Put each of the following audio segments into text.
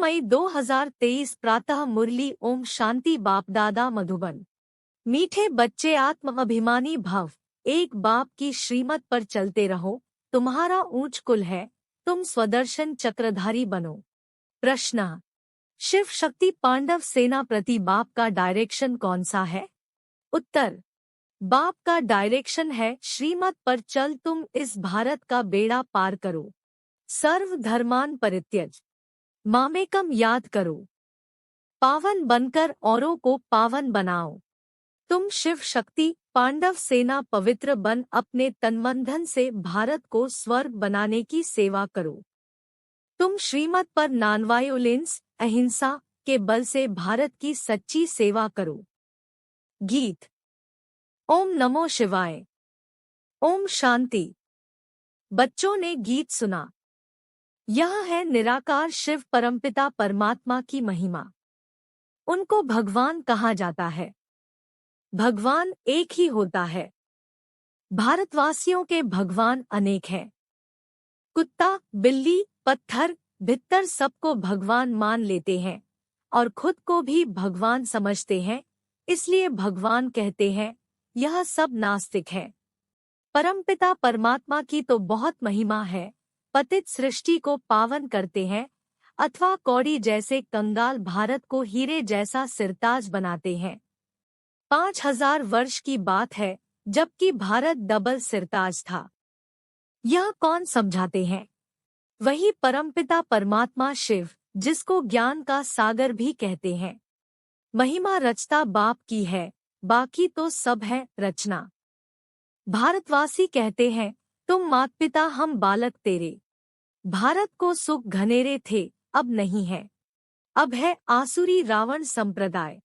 मई 2023 प्रातः मुरली। ओम शांति। बाप दादा मधुबन। मीठे बच्चे आत्माभिमानी भव, एक बाप की श्रीमत पर चलते रहो। तुम्हारा ऊंच कुल है, तुम स्वदर्शन चक्रधारी बनो। प्रश्न। शिव शक्ति पांडव सेना प्रति बाप का डायरेक्शन कौन सा है? उत्तर। बाप का डायरेक्शन है श्रीमत पर चल, तुम इस भारत का बेड़ा पार करो। सर्व धर्मान परित्यज मामेकम याद करो। पावन बनकर औरों को पावन बनाओ। तुम शिव शक्ति पांडव सेना पवित्र बन अपने तनमन से भारत को स्वर्ग बनाने की सेवा करो। तुम श्रीमत पर नॉन वायोलेंस अहिंसा के बल से भारत की सच्ची सेवा करो। गीत। ओम नमो शिवाय। ओम शांति। बच्चों ने गीत सुना। यह है निराकार शिव परमपिता परमात्मा की महिमा। उनको भगवान कहा जाता है। भगवान एक ही होता है। भारतवासियों के भगवान अनेक हैं। कुत्ता, बिल्ली, पत्थर, भित्तर सबको भगवान मान लेते हैं और खुद को भी भगवान समझते हैं, इसलिए भगवान कहते हैं यह सब नास्तिक है। परमपिता परमात्मा की तो बहुत महिमा है। पतित सृष्टि को पावन करते हैं अथवा कौड़ी जैसे कंगाल भारत को हीरे जैसा सिरताज बनाते हैं। 5000 वर्ष की बात है जबकि भारत डबल सिरताज था। यह कौन समझाते हैं? वही परमपिता परमात्मा शिव, जिसको ज्ञान का सागर भी कहते हैं। महिमा रचता बाप की है, बाकी तो सब है रचना। भारतवासी कहते हैं तुम मात पिता हम बालक तेरे। भारत को सुख घनेरे थे, अब नहीं है। अब है आसुरी रावण संप्रदाय।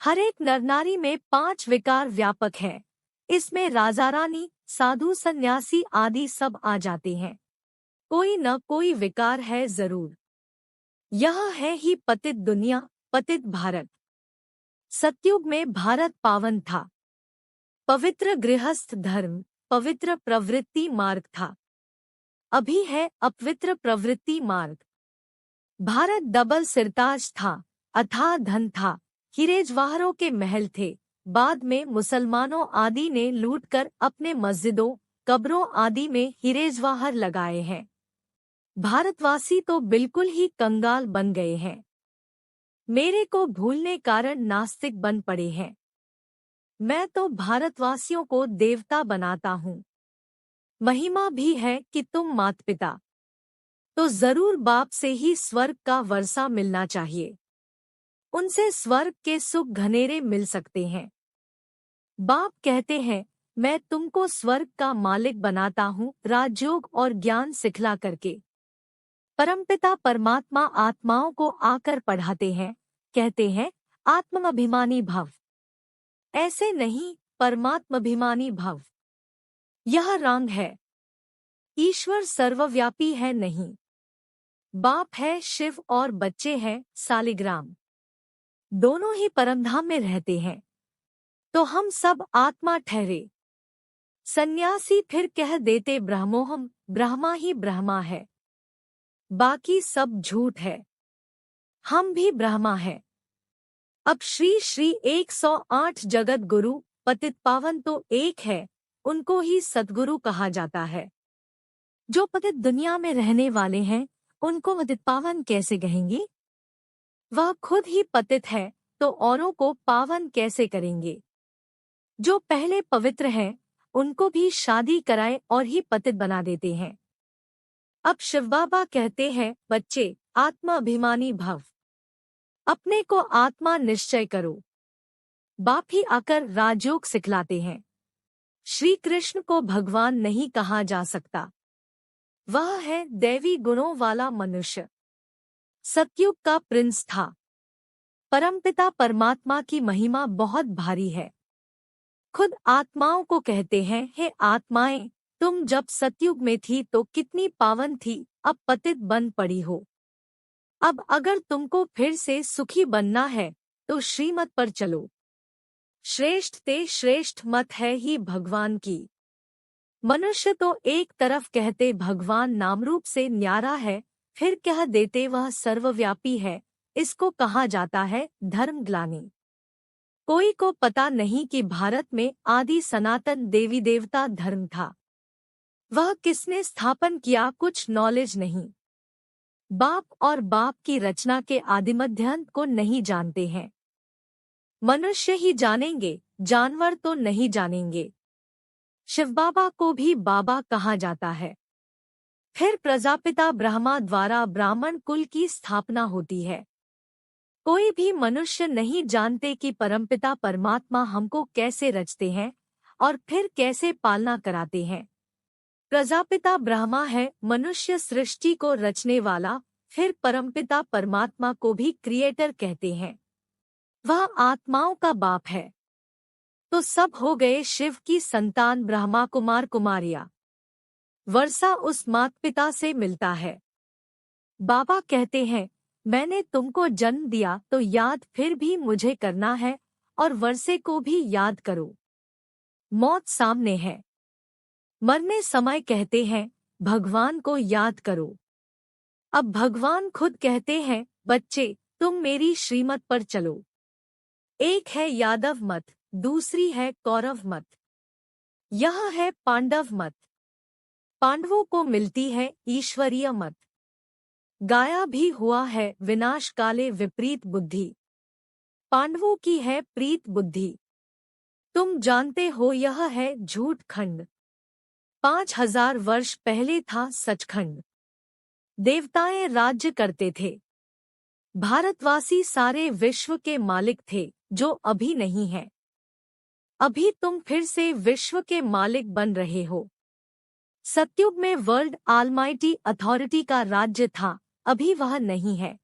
हर एक नरनारी में 5 विकार व्यापक है। इसमें राजा रानी, साधु सन्यासी आदि सब आ जाते हैं। कोई न कोई विकार है जरूर। यह है ही पतित दुनिया, पतित भारत। सतयुग में भारत पावन था। पवित्र गृहस्थ धर्म, पवित्र प्रवृत्ति मार्ग था। अभी है अपवित्र प्रवृत्ति मार्ग। भारत डबल सिरताज था, अथाह धन था, हीरे जवाहरों के महल थे। बाद में मुसलमानों आदि ने लूटकर अपने मस्जिदों, कब्रों आदि में हीरे जवाहर लगाए हैं। भारतवासी तो बिल्कुल ही कंगाल बन गए हैं। मेरे को भूलने कारण नास्तिक बन पड़े हैं। मैं तो भारतवासियों को देवता बनाता हूँ। महिमा भी है कि तुम मात पिता, तो जरूर बाप से ही स्वर्ग का वर्षा मिलना चाहिए। उनसे स्वर्ग के सुख घनेरे मिल सकते हैं। बाप कहते हैं मैं तुमको स्वर्ग का मालिक बनाता हूँ राजयोग और ज्ञान सिखला करके। परमपिता परमात्मा आत्माओं को आकर पढ़ाते हैं, कहते हैं आत्माभिमानी भव। ऐसे नहीं, परमात्माभिमानी भव। यह रंग है। ईश्वर सर्वव्यापी है नहीं। बाप है शिव और बच्चे हैं सालिग्राम। दोनों ही परमधाम में रहते हैं, तो हम सब आत्मा ठहरे। सन्यासी फिर कह देते ब्रह्मोहम, ब्रह्मा ही ब्रह्मा है, बाकी सब झूठ है। हम भी ब्रह्मा है। अब श्री श्री 108 जगत गुरु पतित पावन तो एक है, उनको ही सद्गुरु कहा जाता है। जो पतित दुनिया में रहने वाले हैं उनको पतित पावन कैसे कहेंगे? वह खुद ही पतित है तो औरों को पावन कैसे करेंगे? जो पहले पवित्र हैं उनको भी शादी कराए और ही पतित बना देते हैं। अब शिव बाबा कहते हैं बच्चे आत्मा अभिमानी भव, अपने को आत्मा निश्चय करो। बाप ही आकर राजयोग सिखलाते हैं। श्री कृष्ण को भगवान नहीं कहा जा सकता। वह है दैवी गुणों वाला मनुष्य। सतयुग का प्रिंस था। परमपिता परमात्मा की महिमा बहुत भारी है। खुद आत्माओं को कहते हैं हे आत्माएं, तुम जब सतयुग में थी तो कितनी पावन थी, अब पतित बन पड़ी हो। अब अगर तुमको फिर से सुखी बनना है तो श्रीमत पर चलो। श्रेष्ठ ते श्रेष्ठ मत है ही भगवान की। मनुष्य तो एक तरफ कहते भगवान नामरूप से न्यारा है, फिर कह देते वह सर्वव्यापी है। इसको कहा जाता है धर्मग्लानि। कोई को पता नहीं कि भारत में आदि सनातन देवी देवता धर्म था। वह किसने स्थापन किया, कुछ नॉलेज नहीं। बाप और बाप की रचना के आदिमध्यांत को नहीं जानते हैं। मनुष्य ही जानेंगे, जानवर तो नहीं जानेंगे। शिव बाबा को भी बाबा कहा जाता है। फिर प्रजापिता ब्रह्मा द्वारा ब्राह्मण कुल की स्थापना होती है। कोई भी मनुष्य नहीं जानते कि परमपिता परमात्मा हमको कैसे रचते हैं और फिर कैसे पालना कराते हैं। प्रजापिता ब्रह्मा है मनुष्य सृष्टि को रचने वाला, फिर परमपिता परमात्मा को भी क्रिएटर कहते हैं। वह आत्माओं का बाप है। तो सब हो गए शिव की संतान ब्रह्मा कुमार कुमारियाँ। वर्षा उस माता पिता से मिलता है। बाबा कहते हैं मैंने तुमको जन्म दिया तो याद फिर भी मुझे करना है और वर्षे को भी याद करो। मौत सामने है। मरने समय कहते हैं भगवान को याद करो। अब भगवान खुद कहते हैं बच्चे तुम मेरी श्रीमत पर चलो। एक है यादव मत, दूसरी है कौरव मत, यह है पांडव मत। पांडवों को मिलती है ईश्वरीय मत। गाया भी हुआ है विनाश काले विपरीत बुद्धि, पांडवों की है प्रीत बुद्धि। तुम जानते हो यह है झूठ खंड। 5000 वर्ष पहले था सचखंड। देवताएं राज्य करते थे। भारतवासी सारे विश्व के मालिक थे, जो अभी नहीं है। अभी तुम फिर से विश्व के मालिक बन रहे हो। सतयुग में वर्ल्ड आलमाइटी अथॉरिटी का राज्य था, अभी वह नहीं है।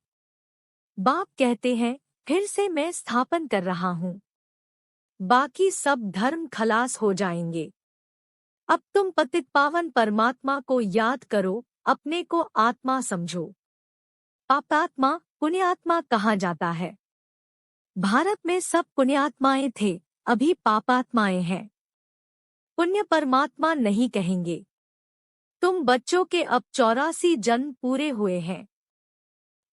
बाप कहते हैं फिर से मैं स्थापन कर रहा हूँ। बाकी सब धर्म खलास हो जाएंगे। अब तुम पतित पावन परमात्मा को याद करो, अपने को आत्मा समझो। पापात्मा पुण्यात्मा कहा जाता है। भारत में सब पुण्यात्माएं थे, अभी पापात्माएं हैं। पुण्य परमात्मा नहीं कहेंगे। तुम बच्चों के अब 84 जन्म पूरे हुए हैं।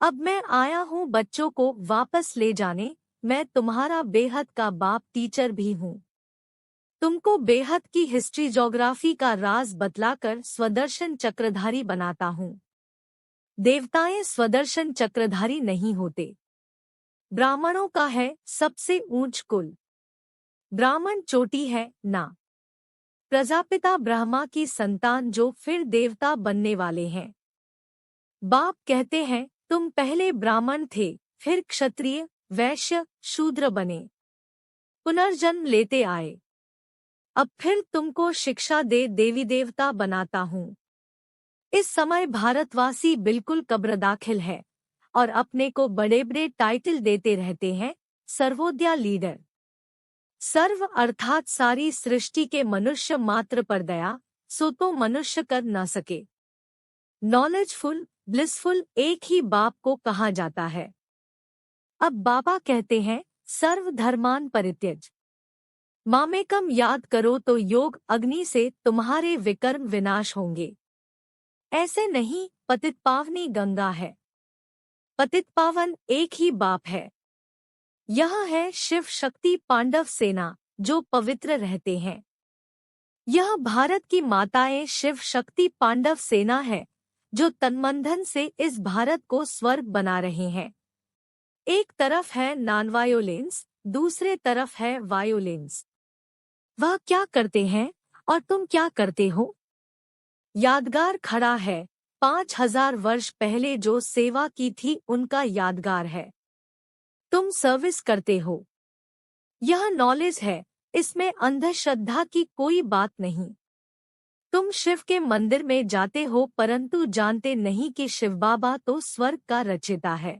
अब मैं आया हूँ बच्चों को वापस ले जाने। मैं तुम्हारा बेहद का बाप टीचर भी हूँ। तुमको बेहद की हिस्ट्री ज्योग्राफी का राज बतलाकर स्वदर्शन चक्रधारी बनाता हूँ। देवताएं स्वदर्शन चक्रधारी नहीं होते। ब्राह्मणों का है सबसे ऊंच कुल। ब्राह्मण चोटी है ना। प्रजापिता ब्रह्मा की संतान जो फिर देवता बनने वाले हैं। बाप कहते हैं तुम पहले ब्राह्मण थे, फिर क्षत्रिय वैश्य शूद्र बने, पुनर्जन्म लेते आए। अब फिर तुमको शिक्षा दे देवी देवता बनाता हूँ। इस समय भारतवासी बिल्कुल कब्र दाखिल है और अपने को बड़े बड़े टाइटल देते रहते हैं। सर्वोदया लीडर। सर्व अर्थात सारी सृष्टि के मनुष्य मात्र पर दया, सो तो मनुष्य कर न सके। नॉलेजफुल ब्लिसफुल एक ही बाप को कहा जाता है। अब बाबा कहते हैं सर्व धर्मान परित्यज मामेकम याद करो तो योग अग्नि से तुम्हारे विकर्म विनाश होंगे। ऐसे नहीं, पतित पावनी गंगा है। पतित पावन एक ही बाप है। यह है शिव शक्ति पांडव सेना जो पवित्र रहते हैं। यह भारत की माताएं शिव शक्ति पांडव सेना है जो तन्मंधन से इस भारत को स्वर्ग बना रहे हैं। एक तरफ है नॉन वायोलेंस, दूसरे तरफ है वायोलेंस। वह क्या करते हैं और तुम क्या करते हो? यादगार खड़ा है। 5000 वर्ष पहले जो सेवा की थी उनका यादगार है। तुम सर्विस करते हो। यह नॉलेज है, इसमें अंधश्रद्धा की कोई बात नहीं। तुम शिव के मंदिर में जाते हो परंतु जानते नहीं कि शिव बाबा तो स्वर्ग का रचयिता है।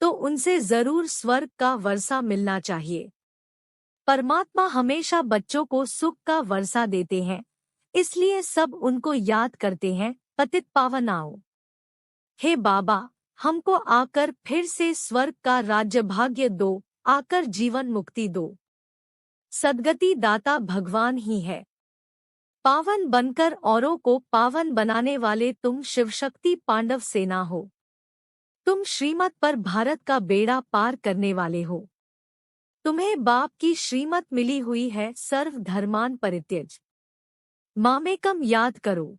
तो उनसे जरूर स्वर्ग का वर्षा मिलना चाहिए। परमात्मा हमेशा बच्चों को सुख का वर्षा देते हैं, इसलिए सब उनको याद करते हैं। पतित पावन आओ, हे बाबा हमको आकर फिर से स्वर्ग का राज्य भाग्य दो, आकर जीवन मुक्ति दो। सद्गति दाता भगवान ही है। पावन बनकर औरों को पावन बनाने वाले तुम शिवशक्ति पांडव सेना हो। तुम श्रीमत पर भारत का बेड़ा पार करने वाले हो। तुम्हें बाप की श्रीमत मिली हुई है, सर्व धर्मान परित्यज मामेकम याद करो।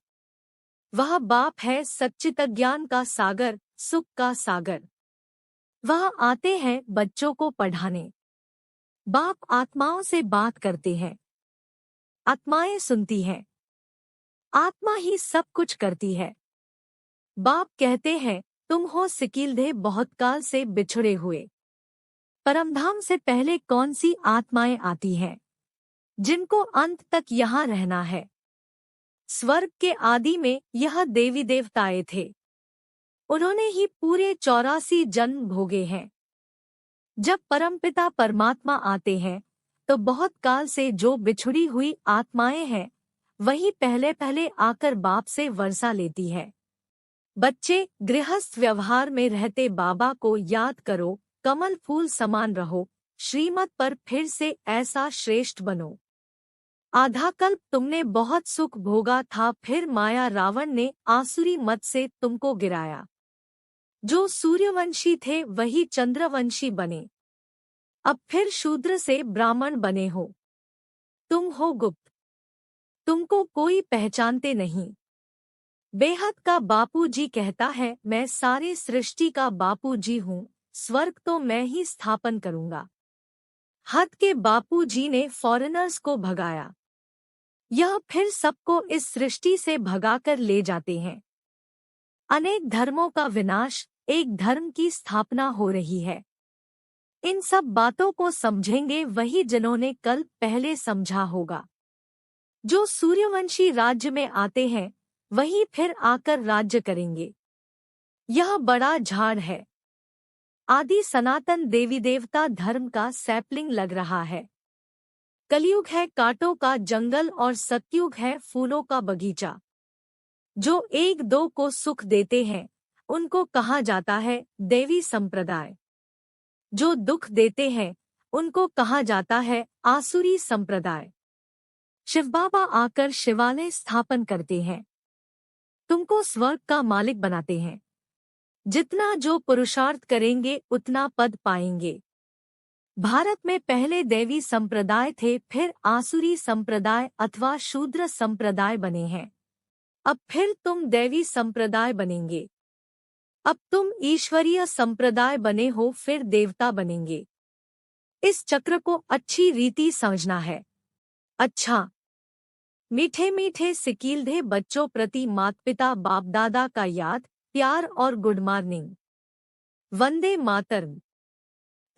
वह बाप है सच्चितज्ञान का सागर, सुख का सागर। वह आते हैं बच्चों को पढ़ाने। बाप आत्माओं से बात करते हैं, आत्माएं सुनती हैं। आत्मा ही सब कुछ करती है। बाप कहते हैं, तुम हो सिकीलधे बहुत काल से बिछड़े हुए। परमधाम से पहले कौन सी आत्माएं आती हैं जिनको अंत तक यहाँ रहना है? स्वर्ग के आदि में यह देवी देवताएं थे। उन्होंने ही पूरे 84 जन्म भोगे हैं। जब परमपिता परमात्मा आते हैं तो बहुत काल से जो बिछुड़ी हुई आत्माएं हैं वही पहले पहले आकर बाप से वर्षा लेती है। बच्चे, गृहस्थ व्यवहार में रहते बाबा को याद करो, कमल फूल समान रहो, श्रीमत पर फिर से ऐसा श्रेष्ठ बनो। आधा कल्प तुमने बहुत सुख भोगा था, फिर माया रावण ने आसुरी मत से तुमको गिराया। जो सूर्यवंशी थे वही चंद्रवंशी बने। अब फिर शूद्र से ब्राह्मण बने हो। तुम हो गुप्त, तुमको कोई पहचानते नहीं। बेहद का बापूजी कहता है, मैं सारे सृष्टि का बापूजी हूँ, स्वर्ग तो मैं ही स्थापन करूँगा। हद के बापूजी ने फॉरेनर्स को भगाया। यह फिर सबको इस सृष्टि से भगाकर ले जाते हैं। अनेक धर्मों का विनाश, एक धर्म की स्थापना हो रही है। इन सब बातों को समझेंगे वही जिन्होंने कल पहले समझा होगा। जो सूर्यवंशी राज्य में आते हैं वही फिर आकर राज्य करेंगे। यह बड़ा झाड़ है। आदि सनातन देवी देवता धर्म का सैपलिंग लग रहा है। कलयुग है कांटों का जंगल और सतयुग है फूलों का बगीचा। जो एक दो को सुख देते हैं उनको कहा जाता है देवी संप्रदाय। जो दुख देते हैं उनको कहा जाता है आसुरी संप्रदाय। शिवबाबा आकर शिवालय स्थापन करते हैं, तुमको स्वर्ग का मालिक बनाते हैं। जितना जो पुरुषार्थ करेंगे उतना पद पाएंगे। भारत में पहले देवी संप्रदाय थे, फिर आसुरी संप्रदाय अथवा शूद्र संप्रदाय बने हैं। अब फिर तुम देवी संप्रदाय बनेंगे। अब तुम ईश्वरीय संप्रदाय बने हो, फिर देवता बनेंगे। इस चक्र को अच्छी रीति समझना है। अच्छा, मीठे मीठे सिकीलधे बच्चों प्रति माता पिता बाप दादा का याद, प्यार और गुड मॉर्निंग। वंदे मातरम।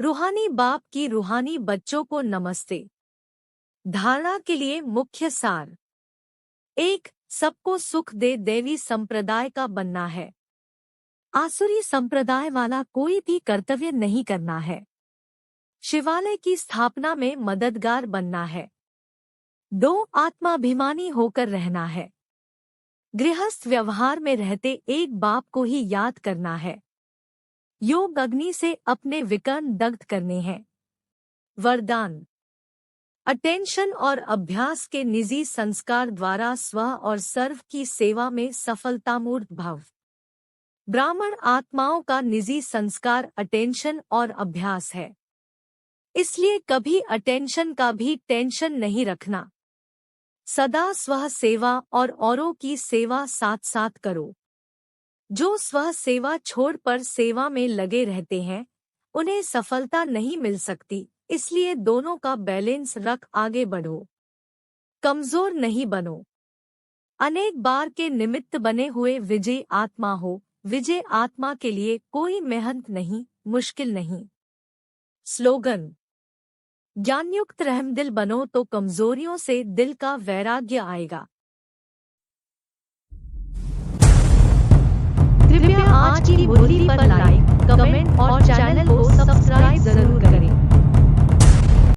रूहानी बाप की रूहानी बच्चों को नमस्ते। धारणा के लिए मुख्य सार: 1. सबको सुख दे देवी संप्रदाय का बनना है। आसुरी संप्रदाय वाला कोई भी कर्तव्य नहीं करना है। शिवालय की स्थापना में मददगार बनना है। 2. आत्माभिमानी होकर रहना है। गृहस्थ व्यवहार में रहते एक बाप को ही याद करना है। योग अग्नि से अपने विकर्ण दग्ध करने हैं। वरदान: अटेंशन और अभ्यास के निजी संस्कार द्वारा स्व और सर्व की सेवा में सफलतामूर्त भव। ब्राह्मण आत्माओं का निजी संस्कार अटेंशन और अभ्यास है, इसलिए कभी अटेंशन का भी टेंशन नहीं रखना। सदा स्व सेवा और औरों की सेवा साथ साथ करो। जो स्व सेवा छोड़ पर सेवा में लगे रहते हैं उन्हें सफलता नहीं मिल सकती, इसलिए दोनों का बैलेंस रख आगे बढ़ो। कमजोर नहीं बनो। अनेक बार के निमित्त बने हुए विजय आत्मा हो। विजय आत्मा के लिए कोई मेहनत नहीं, मुश्किल नहीं। स्लोगन: ज्ञानयुक्त रहमदिल बनो तो कमजोरियों से दिल का वैराग्य आएगा। कृपया आज की मुरली पर लाइक, कमेंट और चैनल को सब्सक्राइब जरूर करें।